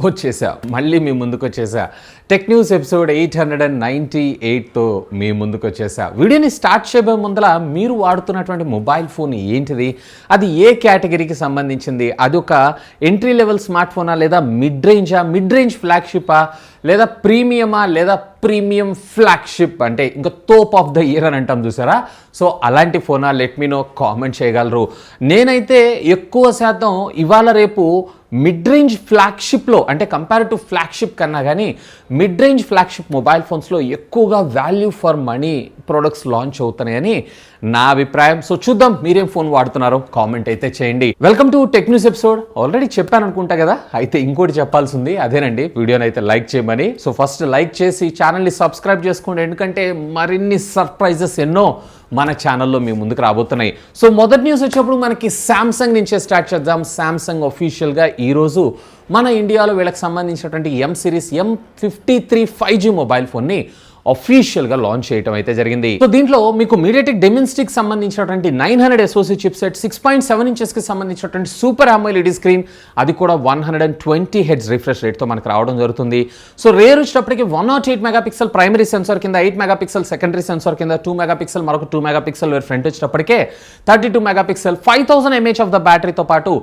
వచ్చేసా మళ్ళీ మీ ముందుకు వచ్చేసా టెక్ న్యూస్ ఎపిసోడ్ 898తో మీ ముందుకు వచ్చేసా. వీడియోని స్టార్ట్ చేయబోయే ముందర మీరు వాడుతున్నటువంటి మొబైల్ ఫోన్ ఏంటిది, అది ఏ కేటగిరీకి సంబంధించింది, అది ఒక ఎంట్రీ లెవెల్ స్మార్ట్ ఫోనా లేదా మిడ్ రేంజ్ ఫ్లాగ్షిప్పా లేదా ప్రీమియమా లేదా ప్రీమియం ఫ్లాగ్షిప్ అంటే ఇంకా తోప్ ఆఫ్ ద ఇయర్ అని అంటాం చూసారా. సో అలాంటి ఫోనా లెట్ మీ నో, కామెంట్ చేయగలరు. నేనైతే ఎక్కువ శాతం ఇవాళ రేపు మిడ్ రేంజ్ ఫ్లాగ్షిప్లో అంటే కంపేర్ టు ఫ్లాగ్షిప్ కన్నా కానీ మిడ్ రేంజ్ ఫ్లాగ్షిప్ మొబైల్ ఫోన్స్లో ఎక్కువగా value for money products launch అవుతున్నాయని నా అభిప్రాయం. సో చూద్దాం మీరేం ఫోన్ వాడుతున్నారో కామెంట్ అయితే చేయండి. Welcome to tech news episode. Already చెప్పాను అనుకుంటా కదా, అయితే ఇంకోటి చెప్పాల్సి ఉంది, అదేనండి వీడియోని అయితే లైక్ చేయమని. సో ఫస్ట్ లైక్ చేసి ఛానల్ని సబ్స్క్రైబ్ చేసుకోండి, ఎందుకంటే మరిన్ని సర్ప్రైజెస్ ఎన్నో మన ఛానల్లో మీ ముందుకు రాబోతున్నాయి. సో మొదటి న్యూస్ వచ్చేప్పుడు మనకి శాంసంగ్ నుంచే స్టార్ట్ చేద్దాం. శాంసంగ్ అఫీషియల్గా ఈరోజు మన ఇండియాలో వీళ్ళకి సంబంధించినటువంటి M series M53 5G mobile ఫోన్ని అఫీషియల్గా లాంచ్ చేయడం అయితే జరిగింది. సో దీంట్లో మీకు మీడియాటెక్ డెమిన్స్టిక్ సంబంధించినటువంటి 900 SoC చిప్సెట్, 6.7 ఇంచెస్కి సంబంధించినటువంటి సూపర్ AMOLED స్క్రీన్, అది కూడా 120 Hz రిఫ్రెష్ రేట్తో మనకు రావడం జరుగుతుంది. సో రేర్ వచ్చేటప్పటికి 108 మెగాపిక్సెల్ ప్రైమరీ సెన్సార్ కింద, 8 మెగాపిక్సెల్ సెకండరీ సెన్సార్ కింద, 2 మెగాపిక్సెల్ మరొక 2 మెగాపిక్సెల్ ఫ్రంట్ వచ్చేటప్పటికే 32 మెగాపిక్సెల్ 5000 mAh ఆఫ్ ద బ్యాటరీతో పాటు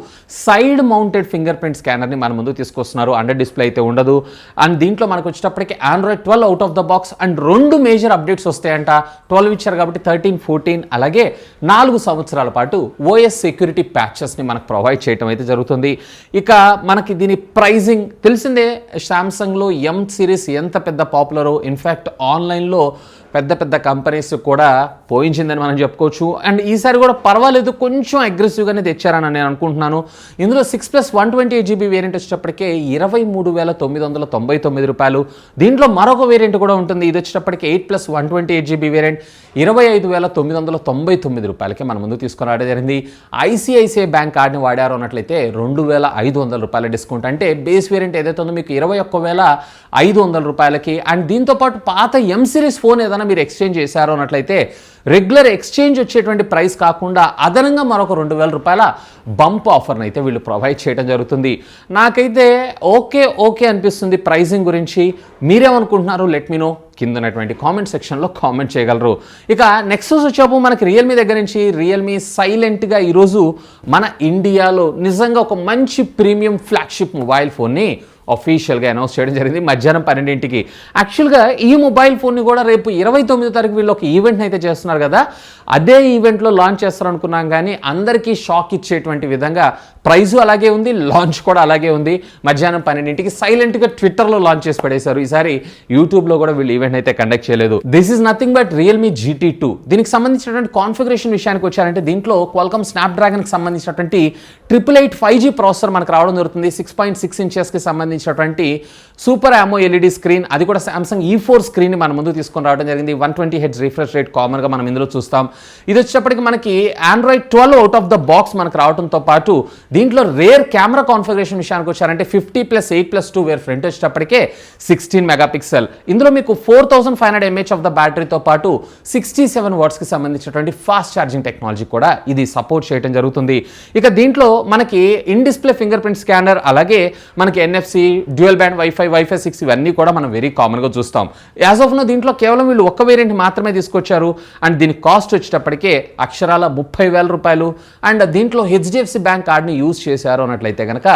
సైడ్ మౌంటెడ్ ఫింగర్ ప్రింట్ స్కానర్ని మన ముందు తీసుకొస్తున్నారు. అండర్ డిస్ప్లే అయితే ఉండదు. అండ్ దీంట్లో మనకు వచ్చేటప్పటికి Android 12 out of the box and 2 major updates వస్తాయంట. 12 ఇచ్చారు కాబట్టి 13, 14 అలాగే 4 సంవత్సరాల పాటు OS సెక్యూరిటీ ప్యాచెస్ని మనకు ప్రొవైడ్ చేయడం అయితే జరుగుతుంది. ఇక మనకి దీని ప్రైజింగ్ తెలిసిందే, శాంసంగ్లో M సిరీస్ ఎంత పెద్ద పాపులరో, ఇన్ఫ్యాక్ట్ ఆన్లైన్లో పెద్ద పెద్ద కంపెనీస్ కూడా పోయించిందని మనం చెప్పుకోవచ్చు. అండ్ ఈసారి కూడా పర్వాలేదు, కొంచెం అగ్రెసివ్గానే తెచ్చారని నేను అనుకుంటున్నాను. ఇందులో 6+ 128GB వేరియంట్ వచ్చేటప్పటికే 23,999 రూపాయలు. దీంట్లో మరొక వేరియంట్ కూడా ఉంటుంది, ఇది వచ్చేటప్పటికి 8+ 128GB వేరియంట్ 25,999 రూపాయలకి మన ముందు తీసుకుని రావడం జరిగింది. ICICI బ్యాంక్ కార్డ్ని వాడారు అన్నట్లయితే 2,500 రూపాయల డిస్కౌంట్, అంటే బేస్ వేరియంట్ ఏదైతే ఉందో మీకు 21,500 రూపాయలకి. అండ్ దీంతోపాటు పాత M సిరీస్ ఫోన్ ఏదైనా మీరు ఎక్స్చేంజ్ చేశారు అన్నట్లయితే రెగ్యులర్ ఎక్స్చేంజ్ వచ్చేటువంటి ప్రైస్ కాకుండా అదనంగా మరొక 2,000 రూపాయల బంప్ ఆఫర్ని అయితే వీళ్ళు ప్రొవైడ్ చేయడం జరుగుతుంది. నాకైతే ఓకే అనిపిస్తుంది ప్రైజింగ్ గురించి. మీరేమనుకుంటున్నారు లెట్ మీ నో, కింద ఉన్నటువంటి కామెంట్ సెక్షన్లో కామెంట్ చేయగలరు. ఇక నెక్స్ట్ వచ్చేపు మనకి రియల్మీ దగ్గర నుంచి రియల్మీ సైలెంట్గా ఈరోజు మన ఇండియాలో నిజంగా ఒక మంచి ప్రీమియం ఫ్లాగ్షిప్ మొబైల్ ఫోన్ని అఫీషియల్గా అనౌన్స్ చేయడం జరిగింది మధ్యాహ్నం 12ంటికి. యాక్చువల్గా ఈ మొబైల్ ఫోన్ని కూడా రేపు 29వ తారీఖు వీళ్ళు ఒక ఈవెంట్ని అయితే చేస్తున్నారు కదా, అదే ఈవెంట్లో లాంచ్ చేస్తారనుకున్నాం, కానీ అందరికీ షాక్ ఇచ్చేటువంటి విధంగా ప్రైజు అలాగే ఉంది, లాంచ్ కూడా అలాగే ఉంది. మధ్యాహ్నం 12ంటికి సైలెంట్గా ట్విట్టర్లో లాంచ్ చేసి పడేశారు. ఈసారి యూట్యూబ్లో కూడా వీళ్ళు ఈవెంట్ అయితే కండక్ట్ చేయలేదు. This is nothing but Realme GT2. దీనికి సంబంధించినటువంటి కాన్ఫిగరేషన్ విషయానికి వచ్చారంటే దీంట్లో క్వాల్కామ్ స్నాప్డ్రాగన్కి సంబంధించినటువంటి 888 5G ప్రాసెసర్ మనకు రావడం జరుగుతుంది. 6.6 ఇంచెస్కి సంబంధించినటువంటి సూపర్ AMOLED స్క్రీన్, అది కూడా సామ్సంగ్ E4 స్క్రీన్ మన ముందు తీసుకొని రావడం జరిగింది. 120 Hz రిఫ్రెష్ రేట్ కామన్గా మనం ఇందులో చూస్తాం. ఇది వచ్చేటప్పటికి మనకి Android 12 out of the box మనకు రావడంతో పాటు దీంట్లో రేర్ కెమెరా కాన్ఫిగరేషన్ విషయానికి వచ్చారంటే 50+8+2 వేర్ ఫ్రంట్ వచ్చేటప్పటికే 16 మెగాపిక్సెల్. ఇందులో మీకు 4500 mAh ఆఫ్ ద బ్యాటరీతో పాటు 67 వాట్స్కి సంబంధించినటువంటి ఫాస్ట్ ఛార్జింగ్ టెక్నాలజీ కూడా ఇది సపోర్ట్ చేయడం జరుగుతుంది. ఇక దీంట్లో మనకి in display finger print scanner, అలాగే మనకి NFC, డ్యూయల్ బ్యాండ్ వైఫై 6 ఇవన్నీ కూడా మనం వెరీ కామన్గా చూస్తాం. యాజ్ ఆఫ్ నో దీంట్లో కేవలం వీళ్ళు ఒక్క వేరియంట్ మాత్రమే తీసుకొచ్చారు. అండ్ దీని కాస్ట్ వచ్చేటప్పటికే అక్షరాల 30,000 రూపాయలు. అండ్ దీంట్లో HDFC బ్యాంక్ కార్డ్ని యూజ్ చేశారు అన్నట్లయితే కనుక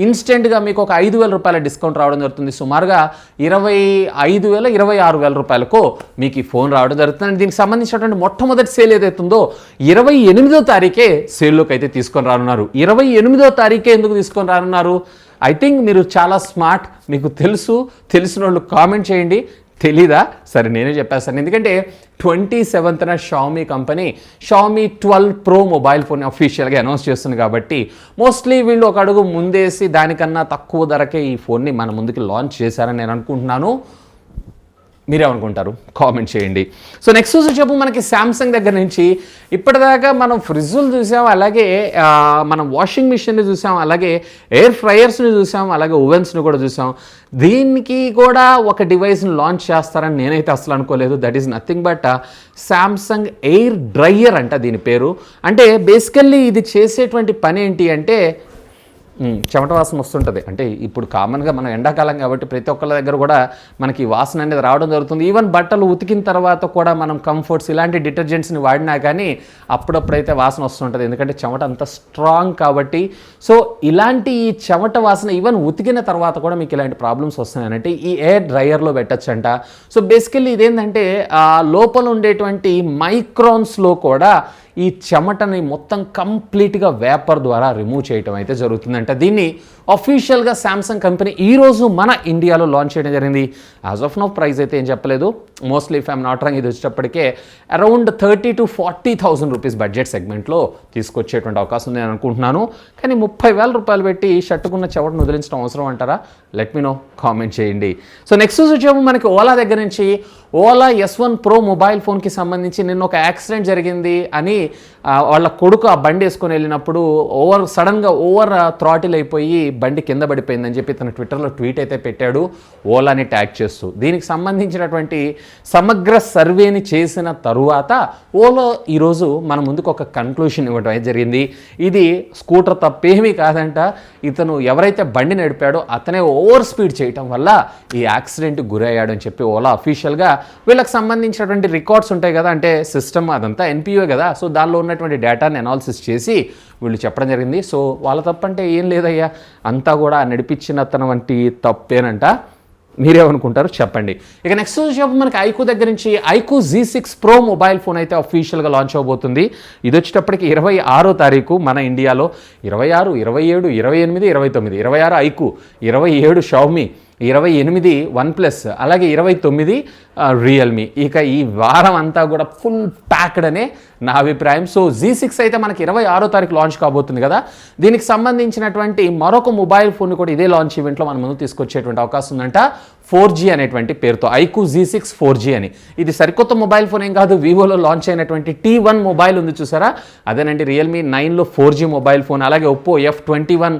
ఇన్స్టెంట్గా మీకు ఒక 5,000 రూపాయల డిస్కౌంట్ రావడం జరుగుతుంది. సుమారుగా 25,000, 26,000 రూపాయలకు మీకు ఈ ఫోన్ రావడం జరుగుతుంది. దీనికి సంబంధించినటువంటి మొట్టమొదటి సేల్ ఏదైతుందో 28వ తారీఖే సేల్లోకి అయితే తీసుకొని రానున్నారు. 28వ తారీఖే ఎందుకు తీసుకొని రానున్నారు? ఐ థింక్ మీరు చాలా స్మార్ట్, మీకు తెలిసిన వాళ్ళు కామెంట్ చేయండి. తెలీదా? సరే నేనే చెప్పేస్తాను, ఎందుకంటే 27న Xiaomi company Xiaomi 12 Pro mobile phone అఫీషియల్గా అనౌన్స్ చేస్తుంది కాబట్టి మోస్ట్లీ వీళ్ళు ఒక అడుగు ముందేసి దానికన్నా తక్కువ ధరకే ఈ ఫోన్ని మన ముందుకి లాంచ్ చేశారని నేను అనుకుంటున్నాను. మీరేమనుకుంటారు కామెంట్ చేయండి. సో నెక్స్ట్ వచ్చేపు మనకి శాంసంగ్ దగ్గర నుంచి ఇప్పటిదాకా మనం ఫ్రిడ్జ్లు చూసాం, అలాగే మనం వాషింగ్ మిషన్ని చూసాం, అలాగే ఎయిర్ ఫ్రైయర్స్ని చూసాం, అలాగే ఓవెన్స్ని కూడా చూసాం. దీనికి కూడా ఒక డివైస్ని లాంచ్ చేస్తారని నేనైతే అసలు అనుకోలేదు. That is nothing but Samsung air dryer అంట దీని పేరు. అంటే బేసికల్లీ ఇది చేసేటువంటి పని ఏంటి అంటే చెమట వాసన వస్తుంటుంది. అంటే ఇప్పుడు కామన్గా మనం ఎండాకాలం కాబట్టి ప్రతి ఒక్కళ్ళ దగ్గర కూడా మనకి వాసన అనేది రావడం జరుగుతుంది. ఈవెన్ బట్టలు ఉతికిన తర్వాత కూడా మనం కంఫర్ట్స్ ఇలాంటి డిటర్జెంట్స్ని వాడినా కానీ అప్పుడప్పుడైతే వాసన వస్తుంటుంది, ఎందుకంటే చెమట అంత స్ట్రాంగ్ కాబట్టి. సో ఇలాంటి ఈ చెమట వాసన ఈవెన్ ఉతికిన తర్వాత కూడా మీకు ఇలాంటి ప్రాబ్లమ్స్ వస్తున్నాయంటే ఈ ఎయిర్ డ్రైయర్లో పెట్టచ్చంట. సో బేసికల్లీ ఇదేంటంటే లోపల ఉండేటువంటి మైక్రాన్స్లో కూడా ఈ చెమటని మొత్తం కంప్లీట్గా వేపర్ ద్వారా రిమూవ్ చేయడం అయితే జరుగుతుందంట. దీన్ని అఫీషియల్గా శాంసంగ్ కంపెనీ ఈరోజు మన ఇండియాలో లాంచ్ చేయడం జరిగింది. యాజ్ ఆఫ్ నో ప్రైస్ అయితే ఏం చెప్పలేదు. Mostly if I'm not wrong ఇది వచ్చేటప్పటికే అరౌండ్ 30,000 to 40,000 రూపీస్ బడ్జెట్ సెగ్మెంట్లో తీసుకొచ్చేటువంటి అవకాశం ఉంది నేను అనుకుంటున్నాను. కానీ 30,000 రూపాయలు పెట్టి షర్టుకున్న చెమటను వదిలించడం అవసరం అంటారా? లెట్ మీ నో, కామెంట్ చేయండి. సో నెక్స్ట్ వచ్చేమో మనకి ఓలా దగ్గర నుంచి ఓలా S1 Pro మొబైల్ ఫోన్కి సంబంధించి నిన్న ఒక యాక్సిడెంట్ జరిగింది అని వాళ్ళ కొడుకు ఆ బండి వేసుకొని వెళ్ళినప్పుడు సడన్గా ఓవర్ థ్రాటిల్ అయిపోయి బండి కింద పడిపోయిందని చెప్పి తన ట్విట్టర్లో ట్వీట్ అయితే పెట్టాడు ఓలాని ట్యాగ్ చేస్తూ. దీనికి సంబంధించినటువంటి సమగ్ర సర్వేని చేసిన తరువాత ఓలా ఈరోజు మన ముందుకు ఒక కన్క్లూషన్ ఇవ్వడం అయితే జరిగింది. ఇది స్కూటర్ తప్పేమీ కాదంట, ఇతను ఎవరైతే బండి నడిపాడో అతనే ఓవర్ స్పీడ్ చేయటం వల్ల ఈ యాక్సిడెంట్కి గురయ్యాడు అని చెప్పి ఓలా అఫీషియల్గా వీళ్ళకి సంబంధించినటువంటి రికార్డ్స్ ఉంటాయి కదా, అంటే సిస్టమ్ అదంతా NPO కదా, సో దానిలో ఉన్నటువంటి డేటాని అనాలిసిస్ చేసి వీళ్ళు చెప్పడం జరిగింది. సో వాళ్ళ తప్పంటే ఏం లేదయ్యా, అంతా కూడా నడిపించిన తన వంటి తప్పేనంట. మీరేమనుకుంటారు చెప్పండి. ఇక నెక్స్ట్ వచ్చేటప్పుడు మనకి ఐకు దగ్గర నుంచి iQOO Z6 Pro mobile phone అయితే అఫీషియల్గా లాంచ్ అవబోతుంది. ఇది వచ్చేటప్పటికి 26వ తారీఖు మన ఇండియాలో, 26, 27, 28, 29, 26 ఐకు, 27 షావమీ, 28 OnePlus, అలాగే 29 రియల్మీ. ఇక ఈ వారం అంతా కూడా ఫుల్ ప్యాక్డ్ అనే నా అభిప్రాయం. సో Z6 అయితే మనకి 26వ తారీఖు లాంచ్ కాబోతుంది కదా, దీనికి సంబంధించినటువంటి మరొక మొబైల్ ఫోన్ కూడా ఇదే లాంచ్ ఈవెంట్లో మన ముందు తీసుకొచ్చేటువంటి అవకాశం ఉందంట. 4G అనేటువంటి పేరుతో ఐకు Z6 4G అని. ఇది సరికొత్త మొబైల్ ఫోన్ ఏం కాదు, వివోలో లాంచ్ అయినటువంటి T1 మొబైల్ ఉంది చూసారా, అదేనండి రియల్మీ 9లో 4G మొబైల్ ఫోన్. అలాగే ఒప్పో F21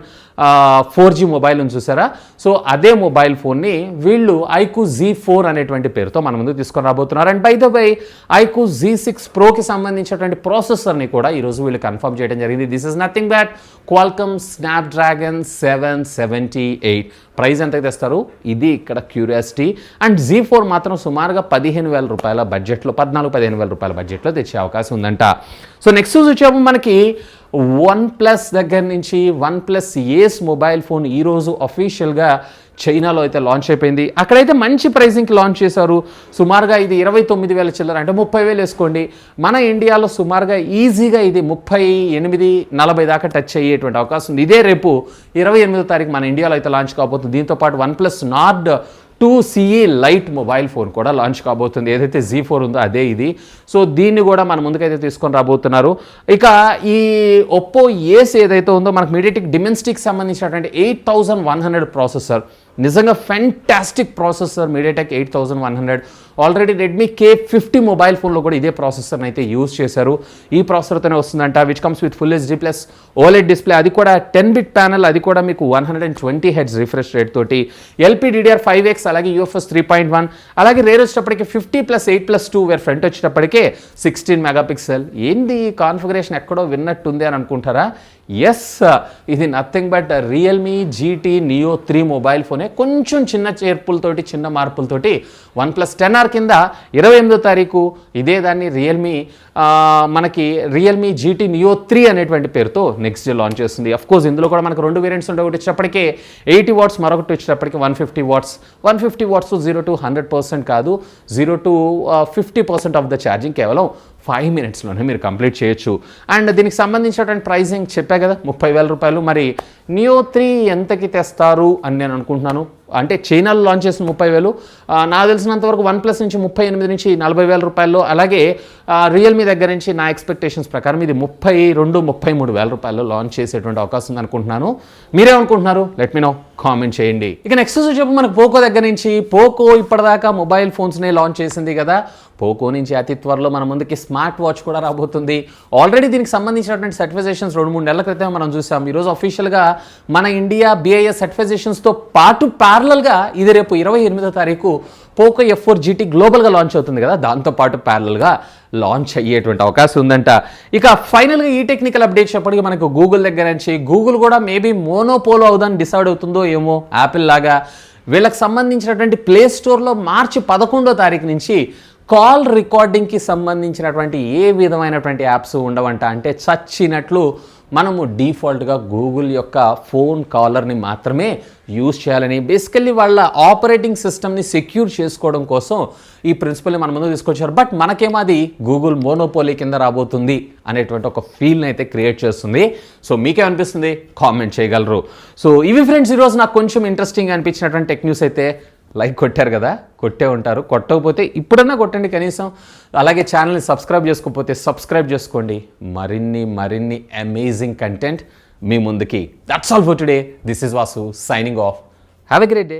4G మొబైల్ ఉంది చూసారా, సో అదే మొబైల్ ఫోన్ని వీళ్ళు ఐకు Z4 అనేటువంటి పేరుతో మన ముందుకు తీసుకొని రాబోతున్నారు. And by the way iQOO Z6 Proకి సంబంధించినటువంటి ప్రాసెసర్ని కూడా ఈరోజు వీళ్ళు కన్ఫర్మ్ చేయడం జరిగింది. This is nothing but Qualcomm Snapdragon 778. Price ఎంత తెస్తారు ఇది ఇక్కడ క్యూరియాసిటీ. అండ్ Z4 మాత్రం సుమారుగా 15,000 రూపాయల బడ్జెట్లో, 14-15,000 రూపాయల బడ్జెట్లో తెచ్చే అవకాశం ఉందంట. సో నెక్స్ట్ వచ్చేమో మనకి OnePlus దగ్గర నుంచి OnePlus Ace మొబైల్ ఫోన్ ఈరోజు అఫీషియల్గా చైనాలో అయితే లాంచ్ అయిపోయింది. అక్కడైతే మంచి ప్రైసింగ్కి లాంచ్ చేశారు. సుమారుగా ఇది 29,000 చిల్లర, అంటే 30,000 వేసుకోండి. మన ఇండియాలో సుమారుగా ఈజీగా ఇది 38-40 దాకా టచ్ అయ్యేటువంటి అవకాశం ఉంది. ఇదే రేపు 28వ తారీఖు మన ఇండియాలో అయితే లాంచ్ కాబోతుంది. దీంతోపాటు OnePlus Nord 2 CE light mobile phone కూడా లాంచ్ కాబోతుంది. ఏదైతే Z4 ఉందో అదే ఇది. సో దీన్ని కూడా మన ముందుకైతే తీసుకొని రాబోతున్నారు. ఇక ఈ ఒప్పో ఏస్ ఏదైతే ఉందో మనకు మీడియాటెక్ డిమెన్స్టిక్ సంబంధించినటువంటి 8100 ప్రాసెసర్, నిజంగా fantastic processor MediaTek 8100. Already Redmi K50 mobile ఫోన్లో కూడా ఇదే ప్రాసెసర్ని అయితే యూజ్ చేశారు. ఈ ప్రాసెసర్తోనే వస్తుందంట, which comes with full HD plus OLED display, అది కూడా 10-bit ప్యానల్, అది కూడా మీకు 120 Hz రిఫ్రెష్ రేట్ తోటి, LPDDR5X, అలాగే UFS 3.1, అలాగే రేర్ వచ్చేటప్పటికి 50+8+2 వేర్ ఫ్రంట్ వచ్చేటప్పటికే 16 మెగాపిక్సెల్. ఏంది కాన్ఫిగరేషన్ ఎక్కడో విన్నట్టుంది అని అనుకుంటారా? ఎస్, ఇది nothing but Realme GT Neo 3 mobile ఫోనే, కొంచెం చిన్న చేర్పులతోటి, చిన్న మార్పులతోటి OnePlus 10R కింద 28వ తారీఖు ఇదే దాన్ని మనకి రియల్మీ GT Neo 3 అనేటువంటి పేరుతో నెక్స్ట్ డే లాంచ్ చేస్తుంది. అఫ్కోర్స్ ఇందులో కూడా మనకు 2 వేరియంట్స్ ఉంటాయి. ఒకటి వచ్చేటప్పటికే 80 వాట్స్, మరొకటి వచ్చేటప్పటికి 150 వాట్స్. 150 వాట్స్ 0 to 100% కాదు, 0 to 50% ఆఫ్ ద ఛార్జింగ్ కేవలం 5 minutesలోనే మీరు కంప్లీట్ చేయొచ్చు. అండ్ దీనికి సంబంధించినటువంటి ప్రైసింగ్ చెప్పా కదా, 30,000 రూపాయలు. మరి Neo 3 ఎంతకి తెస్తారు అని నేను అనుకుంటున్నాను. అంటే చైనాలో లాంచ్ చేసిన 30,000, నాకు తెలిసినంత వరకు OnePlus నుంచి 38-40,000 రూపాయల్లో, అలాగే రియల్మీ దగ్గర నుంచి నా ఎక్స్పెక్టేషన్స్ ప్రకారం ఇది 32-33,000 రూపాయల్లో లాంచ్ చేసేటువంటి అవకాశం ఉంది అనుకుంటున్నాను. మీరేమనుకుంటున్నారు? లెట్ మీ నో, కామెంట్ చేయండి. ఇక నెక్స్ట్ వచ్చేపు మనకు పోకో దగ్గర నుంచి, పోకో ఇప్పటిదాకా మొబైల్ ఫోన్స్నే లాంచ్ చేసింది కదా, పోకో నుంచి అతి త్వరలో మన ముందుకి స్మార్ట్ వాచ్ కూడా రాబోతుంది. ఆల్రెడీ దీనికి సంబంధించినటువంటి సర్టిఫికేషన్స్ 2-3 నెలల క్రితం మనం చూసాం. ఈరోజు అఫీషియల్గా మన ఇండియా BIS సర్టిఫికేషన్స్తో పాటు ప్యారలల్గా ఇది రేపు 28వ తారీఖు పోకో F4 GT గ్లోబల్గా లాంచ్ అవుతుంది కదా, దాంతోపాటు ప్యారల్గా లాంచ్ అయ్యేటువంటి అవకాశం ఉందంట. ఇక ఫైనల్గా ఈ టెక్నికల్ అప్డేట్స్ చెప్పడానికి మనకు గూగుల్ దగ్గర నుంచి, గూగుల్ కూడా మేబీ మోనోపోలో అవుదని డిసైడ్ అవుతుందో ఏమో యాపిల్ లాగా. వీళ్ళకి సంబంధించినటువంటి ప్లే స్టోర్లో మార్చి 11వ తారీఖు నుంచి కాల్ రికార్డింగ్కి సంబంధించినటువంటి ఏ విధమైనటువంటి యాప్స్ ఉండవంట. అంటే చచ్చినట్లు మనము డిఫాల్ట్గా గూగుల్ యొక్క ఫోన్ కాలర్ని మాత్రమే యూజ్ చేయాలని, బేసికల్లీ వాళ్ళ ఆపరేటింగ్ సిస్టమ్ని సెక్యూర్ చేసుకోవడం కోసం ఈ ప్రిన్సిపల్ని మన ముందు తీసుకొచ్చారు. బట్ మనకేమో అది గూగుల్ మోనోపోలీ కింద రాబోతుంది అనేటువంటి ఒక ఫీల్ని అయితే క్రియేట్ చేస్తుంది. సో మీకేమనిపిస్తుంది కామెంట్ చేయగలరు. సో ఇవి ఫ్రెండ్స్ ఈరోజు నాకు కొంచెం ఇంట్రెస్టింగ్ అనిపించినటువంటి టెక్ న్యూస్ అయితే. లైక్ కొట్టారు కదా, కొట్టే ఉంటారు. కొట్టకపోతే ఇప్పుడన్నా కొట్టండి కనీసం. అలాగే ఛానల్ని సబ్స్క్రైబ్ చేసుకోకపోతే సబ్స్క్రైబ్ చేసుకోండి. మరిన్ని అమేజింగ్ కంటెంట్ మీ ముందుకి. That's all for today. This is Vasu signing off. Have a great day.